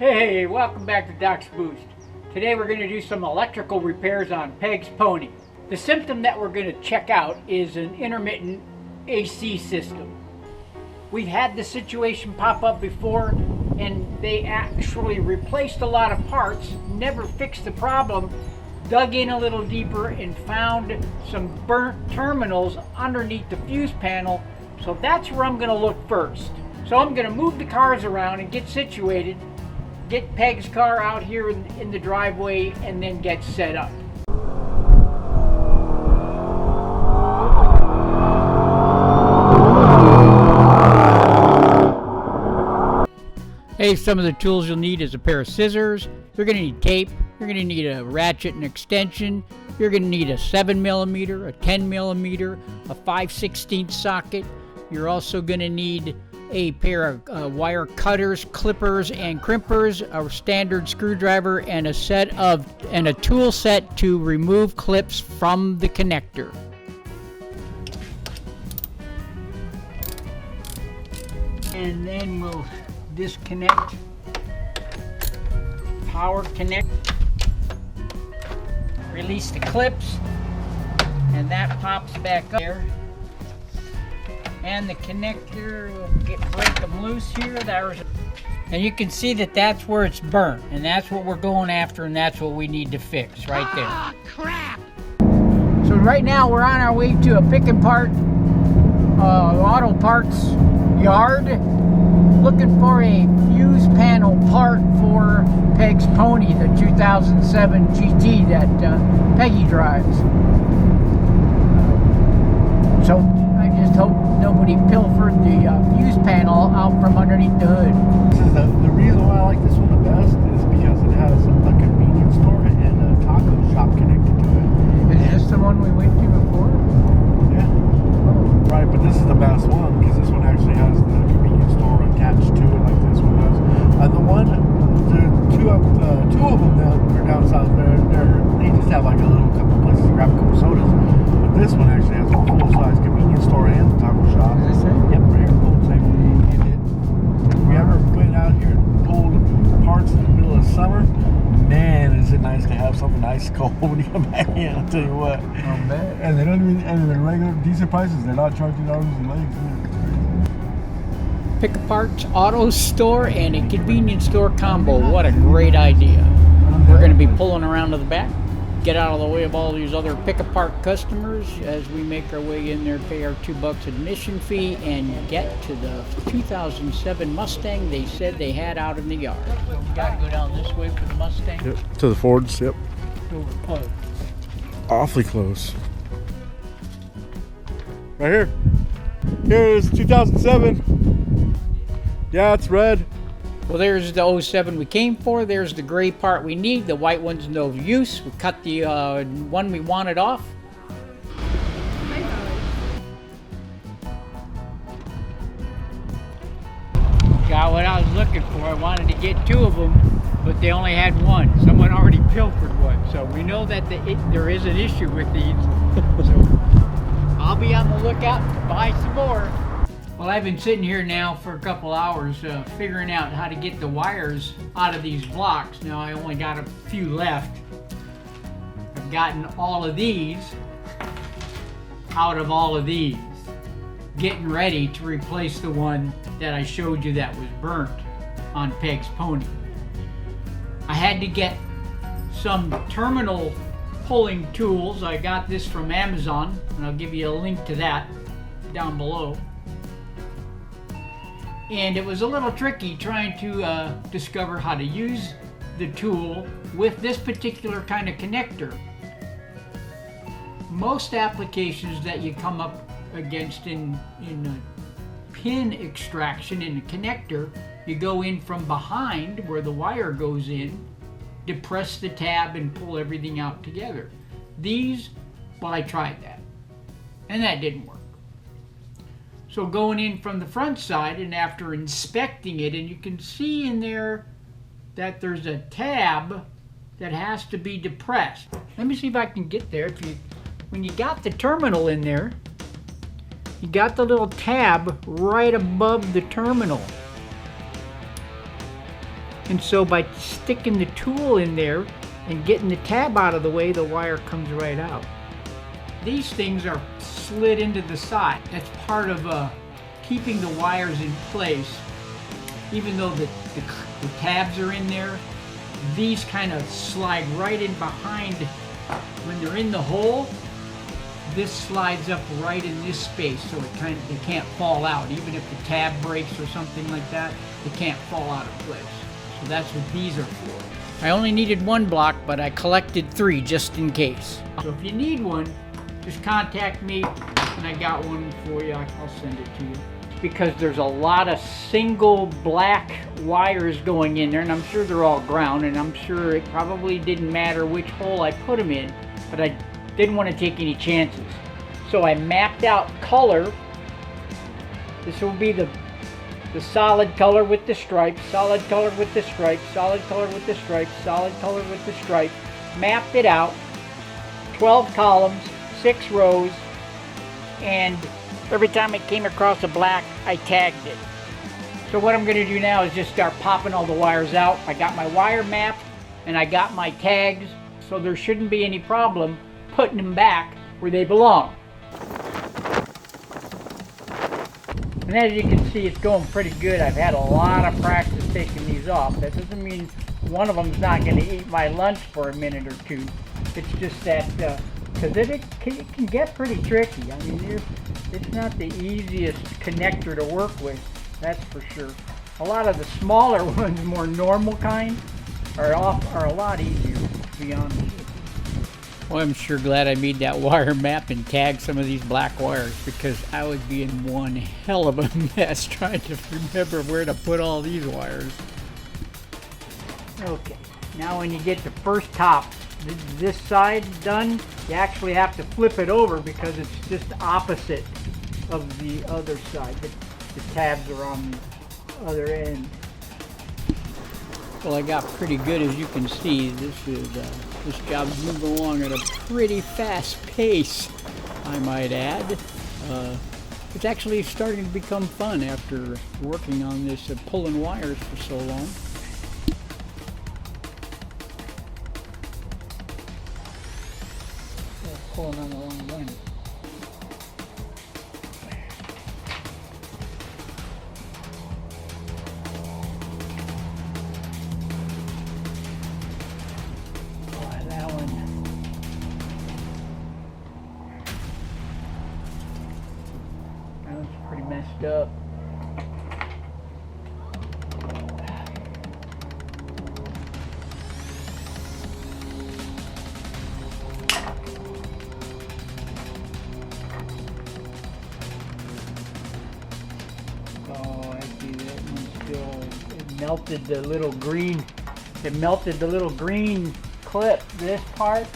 Hey, welcome back to Doc's Boost. Today we're going to do some electrical repairs on Peg's Pony. The symptom that we're going to check out is an intermittent AC system. We've had the situation pop up before and they actually replaced a lot of parts, never fixed the problem, dug in a little deeper and found some burnt terminals underneath the fuse panel. So that's where I'm going to look first. So I'm going to move the cars around and get situated, get Peg's car out here in the driveway, and then get set up. Hey, some of the tools you'll need is a pair of scissors. You're going to need tape. You're going to need a ratchet and extension. You're going to need a 7mm, a 10mm, a 5/16 socket. You're also going to need a pair of wire cutters, clippers, and crimpers, a standard screwdriver, and a tool set to remove clips from the connector. And then we'll disconnect, power connect, release the clips, and that pops back up there. And the connector will break them loose here. And you can see that that's where it's burnt, and that's what we're going after, and that's what we need to fix right there. Ah, crap! So right now we're on our way to a pick and part auto parts yard, looking for a fuse panel part for Peg's Pony, the 2007 GT that Peggy drives. So I just hope nobody pilfered the fuse panel out from underneath the hood. This is the reason why I like this one the best is because it has a convenience store and a taco shop connected to it. Is this the one we went to before? Yeah. Oh. Right, but this is the best one because this one actually has the convenience store attached to it like this one does. Two of them that are down south there, they just have like a little couple places to grab a couple sodas. But this one actually has a full-size convenience store and taco shop. Is this it? Yep, right here, full same. If we ever went out here and pulled parts in the middle of summer, man, is it nice to have something ice cold when you come back in, I'll tell you what. I'll bet. And they don't even, and they're regular, decent prices, they're not charging arms and legs either. Pick a parts auto store and a convenience store combo. What a great idea. We're going to be pulling around to the back, get out of the way of all these other pick-apart customers as we make our way in there, pay our $2 admission fee, and get to the 2007 Mustang they said they had out in the yard. So we got to go down this way for the Mustang. Yep, to the Fords, yep. Over close. Awfully close. Right here. Here's 2007. Yeah, it's red. Well, there's the 07 we came for. There's the gray part we need. The white one's no use. We cut the one we wanted off. Got what I was looking for. I wanted to get two of them, but they only had one. Someone already pilfered one. So we know that there is an issue with these. So I'll be on the lookout to buy some more. Well, I've been sitting here now for a couple hours figuring out how to get the wires out of these blocks. Now I only got a few left. I've gotten all of these out of all of these, getting ready to replace the one that I showed you that was burnt on Peg's Pony. I had to get some terminal pulling tools. I got this from Amazon, and I'll give you a link to that down below. And it was a little tricky trying to discover how to use the tool with this particular kind of connector. Most applications that you come up against in a pin extraction in a connector, you go in from behind where the wire goes in, depress the tab and pull everything out together. These, well, I tried that and that didn't work. So going in from the front side, and after inspecting it, and you can see in there that there's a tab that has to be depressed. Let me see if I can get there. When you got the terminal in there, you got the little tab right above the terminal. And so by sticking the tool in there and getting the tab out of the way, the wire comes right out. These things are slid into the side. That's part of keeping the wires in place. Even though the tabs are in there, these kind of slide right in behind. When they're in the hole, this slides up right in this space, so they can't fall out. Even if the tab breaks or something like that, they can't fall out of place. So that's what these are for. I only needed 1 block, but I collected 3 just in case. So if you need one, just contact me and I got one for you. I'll send it to you. Because there's a lot of single black wires going in there, and I'm sure they're all ground, and I'm sure it probably didn't matter which hole I put them in, but I didn't want to take any chances. So I mapped out color. This will be the solid color with the stripes, solid color with the stripes, solid color with the stripes, solid color with the stripes. Mapped it out, 12 columns, 6 rows, and every time it came across a black, I tagged it. So what I'm going to do now is just start popping all the wires out. I got my wire map and I got my tags, so there shouldn't be any problem putting them back where they belong. And as you can see, it's going pretty good. I've had a lot of practice taking these off. That doesn't mean one of them's not going to eat my lunch for a minute or two. It's just that, because it can get pretty tricky. I mean, it's not the easiest connector to work with, that's for sure. A lot of the smaller ones, more normal kind, are a lot easier, to be honest with you. Well, I'm sure glad I made that wire map and tagged some of these black wires, because I would be in one hell of a mess trying to remember where to put all these wires. Okay, now when you get the first top, this side done, you actually have to flip it over because it's just opposite of the other side. The tabs are on the other end. Well, I got pretty good, as you can see. This job's moving along at a pretty fast pace, I might add. It's actually starting to become fun after working on this, pulling wires for so long. Pulling on the wrong one. Oh, that one. That one's pretty messed up. Melted the little green. It melted the little green clip. This part,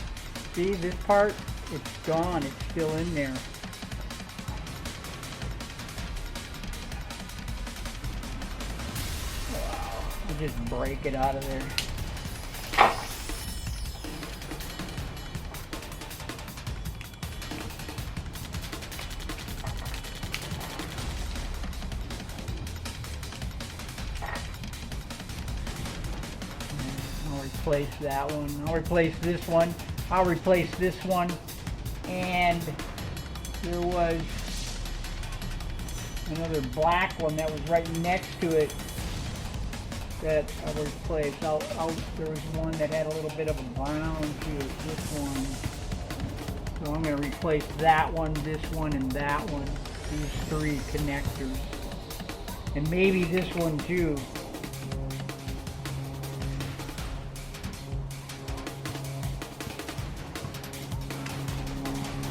see this part? It's gone. It's still in there. Wow! You just break it out of there. Replace that one. I'll replace this one. I'll replace this one. And there was another black one that was right next to it that I replaced. There was one that had a little bit of a brown to it. This one. So I'm going to replace that one, this one, and that one. These 3 connectors. And maybe this one too.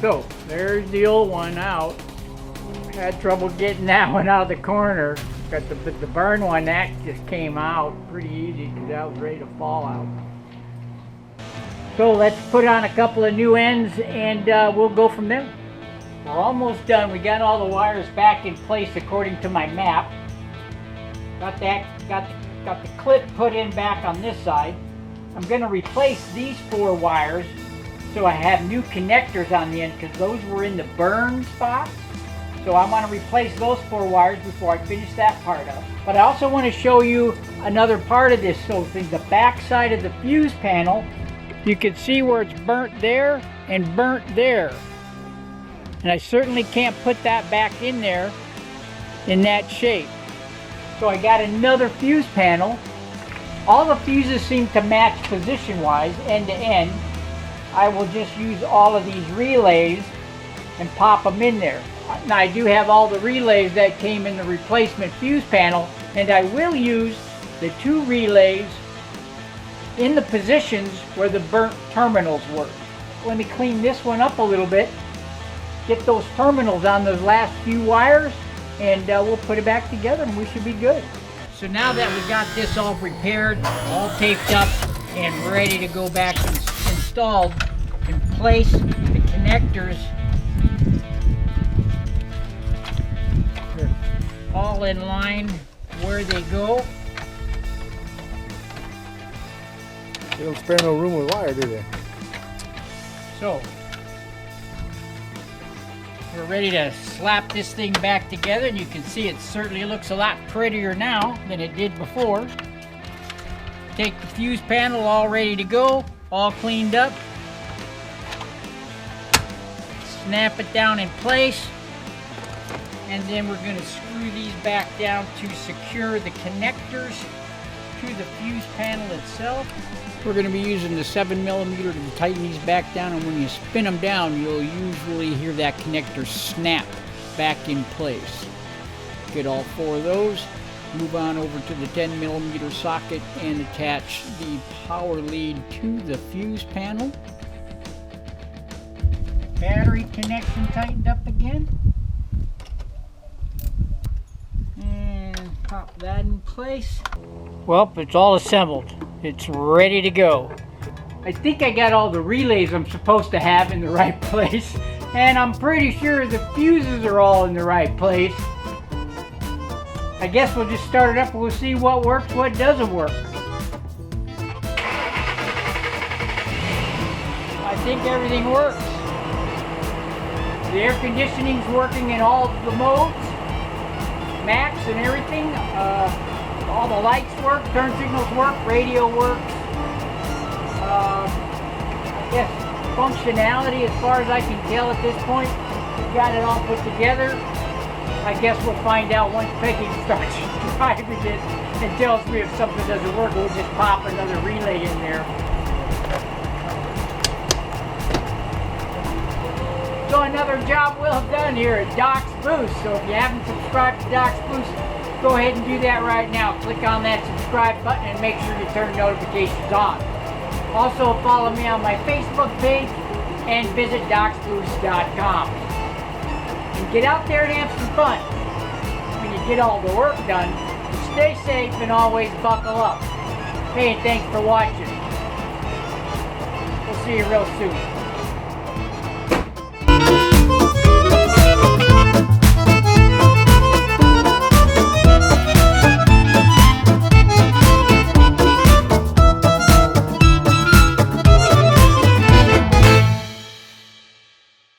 So, there's the old one out. Had trouble getting that one out of the corner. Got the burn one, that just came out pretty easy because that was ready to fall out. So let's put on a couple of new ends and we'll go from there. We're almost done. We got all the wires back in place according to my map. Got the clip put in back on this side. I'm going to replace these 4 wires. So I have new connectors on the end because those were in the burn spot. So I want to replace those 4 wires before I finish that part up. But I also want to show you another part of this whole thing. The back side of the fuse panel, you can see where it's burnt there and burnt there. And I certainly can't put that back in there in that shape. So I got another fuse panel. All the fuses seem to match position-wise, end to end. I will just use all of these relays and pop them in there. Now I do have all the relays that came in the replacement fuse panel, and I will use the 2 relays in the positions where the burnt terminals were. Let me clean this one up a little bit, get those terminals on those last few wires, and we'll put it back together and we should be good. So now that we got this all prepared, all taped up, and ready to go back and installed in place, the connectors are all in line where they go. They don't spare no room with wire, do they? So we're ready to slap this thing back together, and you can see it certainly looks a lot prettier now than it did before. Take the fuse panel all ready to go, all cleaned up. Snap it down in place, and then we're going to screw these back down to secure the connectors to the fuse panel itself. We're going to be using the 7mm to tighten these back down, and when you spin them down, you'll usually hear that connector snap back in place. Get all 4 of those, move on over to the 10mm socket and attach the power lead to the fuse panel. Battery connection tightened up again. And pop that in place. Well, it's all assembled. It's ready to go. I think I got all the relays I'm supposed to have in the right place, and I'm pretty sure the fuses are all in the right place. I guess we'll just start it up and we'll see what works, what doesn't work. I think everything works. The air conditioning's working in all the modes, max and everything. All the lights work, turn signals work, radio works. I guess functionality, as far as I can tell at this point, we've got it all put together. I guess we'll find out once Peggy starts driving it and tells me if something doesn't work. We'll just pop another relay in there. So another job well done here at Doc's Boost. So if you haven't subscribed to Doc's Boost, go ahead and do that right now. Click on that subscribe button and make sure you turn notifications on. Also follow me on my Facebook page and visit docsboost.com. And get out there and have some fun. When you get all the work done, stay safe and always buckle up. Hey, and thanks for watching. We'll see you real soon.